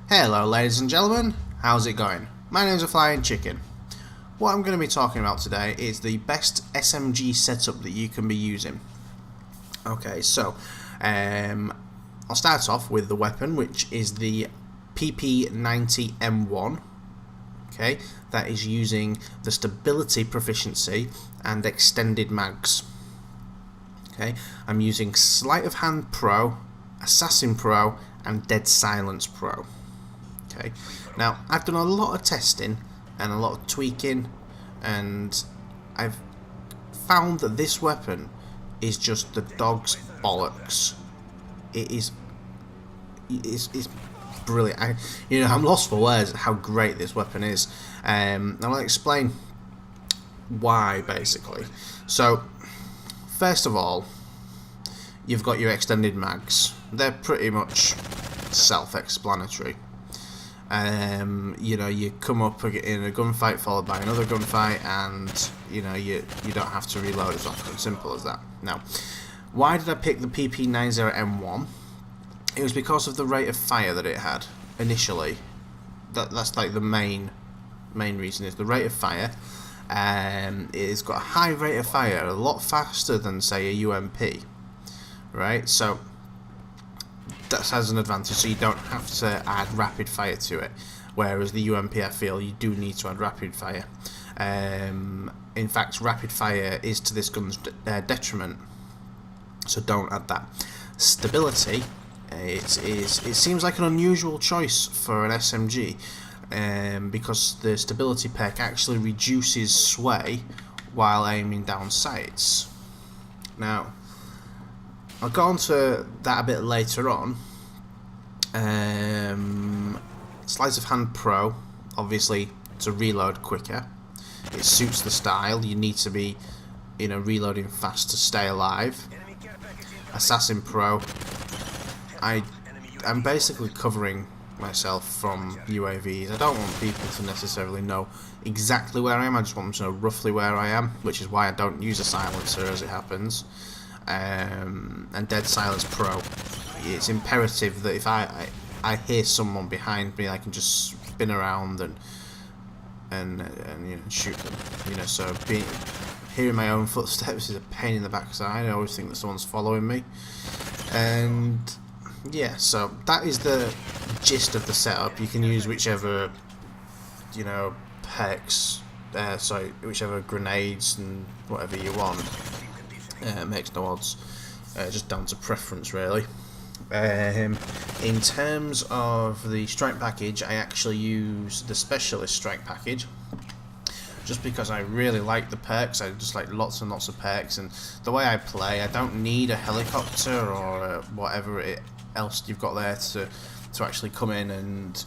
Hello ladies and gentlemen, how's it going? My name's a Flying Chicken. What I'm going to be talking about today is the best SMG setup that you can be using. Okay, so I'll start off with the weapon, which is the PP90M1. Okay, that is using the stability proficiency and extended mags. Okay, I'm using Sleight of Hand Pro, Assassin Pro, and Dead Silence Pro. Okay, now I've done a lot of testing and a lot of tweaking, and I've found that this weapon is just the dog's bollocks. It's brilliant. I'm lost for words at how great this weapon is. I'll explain why basically. So, first of all, you've got your extended mags. They're pretty much self-explanatory. You come up in a gunfight followed by another gunfight, and you don't have to reload as often. Simple as that. Now, why did I pick the PP90M1? It was because of the rate of fire that it had initially. That's like the main reason, is the rate of fire. It's got a high rate of fire, a lot faster than say a UMP, right? So that has an advantage, so you don't have to add rapid fire to it, whereas the UMP, I feel you do need to add rapid fire. In fact, rapid fire is to this gun's detriment, so don't add that. Stability, it seems like an unusual choice for an SMG, because the stability perk actually reduces sway while aiming down sights. Now, I'll go on to that a bit later on. Sleight of Hand Pro, obviously, to reload quicker. It suits the style. You need to be, reloading fast to stay alive. Assassin Pro, I'm basically covering myself from UAVs. I don't want people to necessarily know exactly where I am. I just want them to know roughly where I am, which is why I don't use a silencer as it happens. And Dead Silence Pro, it's imperative that if I hear someone behind me, I can just spin around and shoot them. So hearing my own footsteps is a pain in the backside. I always think that someone's following me, and yeah, so that is the gist of the setup. You can use whichever perks, whichever grenades and whatever you want. Makes no odds, just down to preference really. In terms of the strike package, I actually use the specialist strike package, just because I really like the perks. I just like lots and lots of perks, and the way I play, I don't need a helicopter or whatever else you've got there to actually come in and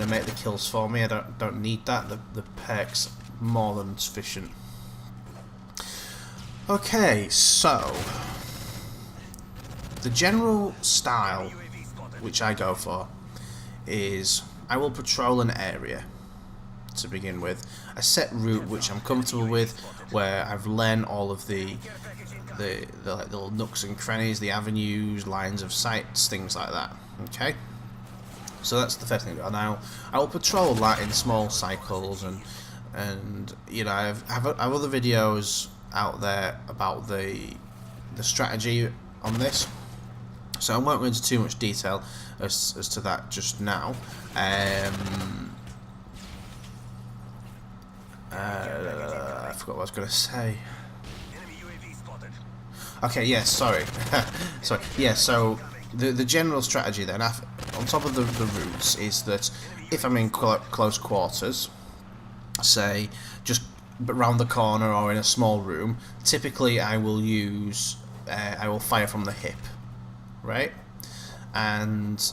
make the kills for me. I don't need that. The perks more than sufficient. Okay, so the general style which I go for is I will patrol an area to begin with, a set route which I'm comfortable with, where I've learned all of the little nooks and crannies, the avenues, lines of sights, things like that. Okay, so that's the first thing. Now I will patrol that in small cycles, and I have other videos out there about the strategy on this, so I won't go into too much detail as to that just now. I forgot what I was going to say. Okay, yes, sorry. Sorry. Yeah, so the general strategy then, on top of the routes, is that if I'm in close quarters, say just around the corner or in a small room, typically I will fire from the hip, right? And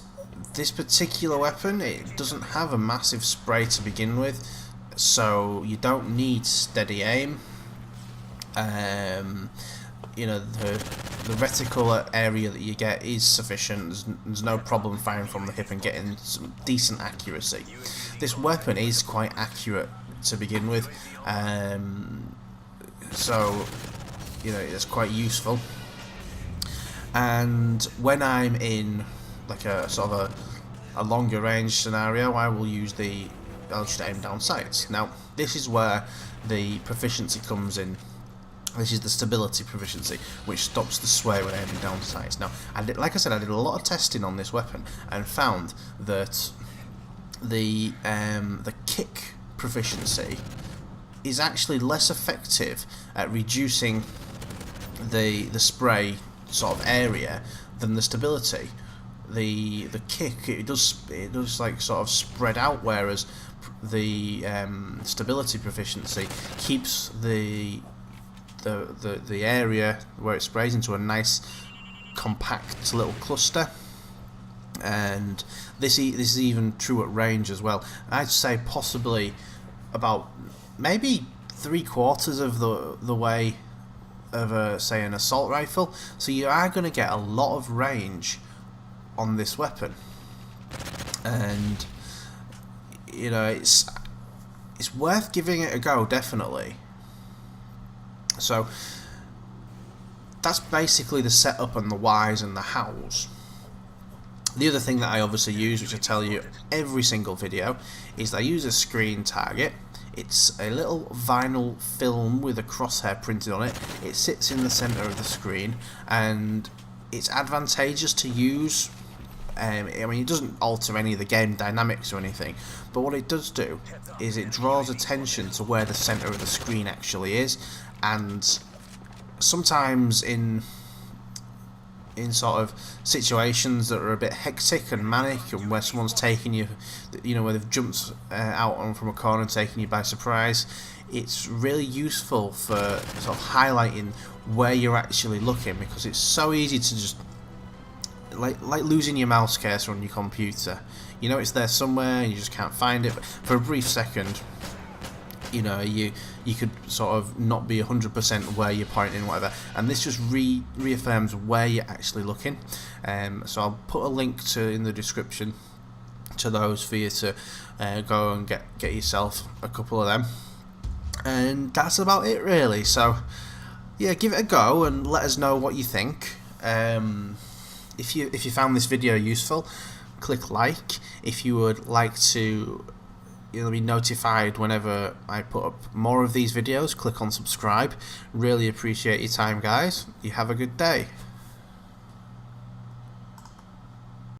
this particular weapon, it doesn't have a massive spray to begin with, so you don't need steady aim. The reticle area that you get is sufficient. There's no problem firing from the hip and getting some decent accuracy. This weapon is quite accurate to begin with, so it's quite useful. And when I'm in like a sort of a longer range scenario, I'll just aim down sights. Now, this is where the proficiency comes in. This is the stability proficiency, which stops the sway when aiming down sights. Now, like I said, I did a lot of testing on this weapon and found that the kick proficiency is actually less effective at reducing the spray sort of area than the stability. The kick, it does like sort of spread out, whereas the stability proficiency keeps the area where it sprays into a nice compact little cluster. And this is even true at range as well. I'd say possibly about maybe 3/4 of the way of say an assault rifle. So you are going to get a lot of range on this weapon, and you know it's worth giving it a go, definitely. So that's basically the setup and the whys and the hows. The other thing that I obviously use, which I tell you every single video, is I use a screen target. It's a little vinyl film with a crosshair printed on it. It sits in the center of the screen, and it's advantageous to use. I mean, it doesn't alter any of the game dynamics or anything, but what it does do is it draws attention to where the center of the screen actually is. And sometimes in sort of situations that are a bit hectic and manic, and where someone's taking you, where they've jumped out on from a corner and taken you by surprise, it's really useful for sort of highlighting where you're actually looking, because it's so easy to just like losing your mouse cursor on your computer. You know it's there somewhere and you just can't find it, but for a brief second, you could sort of not be 100% where you're pointing, whatever, and this just reaffirms where you're actually looking. So I'll put a link in the description to those for you to go and get yourself a couple of them, and that's about it really. So yeah, give it a go and let us know what you think. If you found this video useful, click like. If you would like to be notified whenever I put up more of these videos, click on subscribe. Really appreciate your time, guys. You have a good day.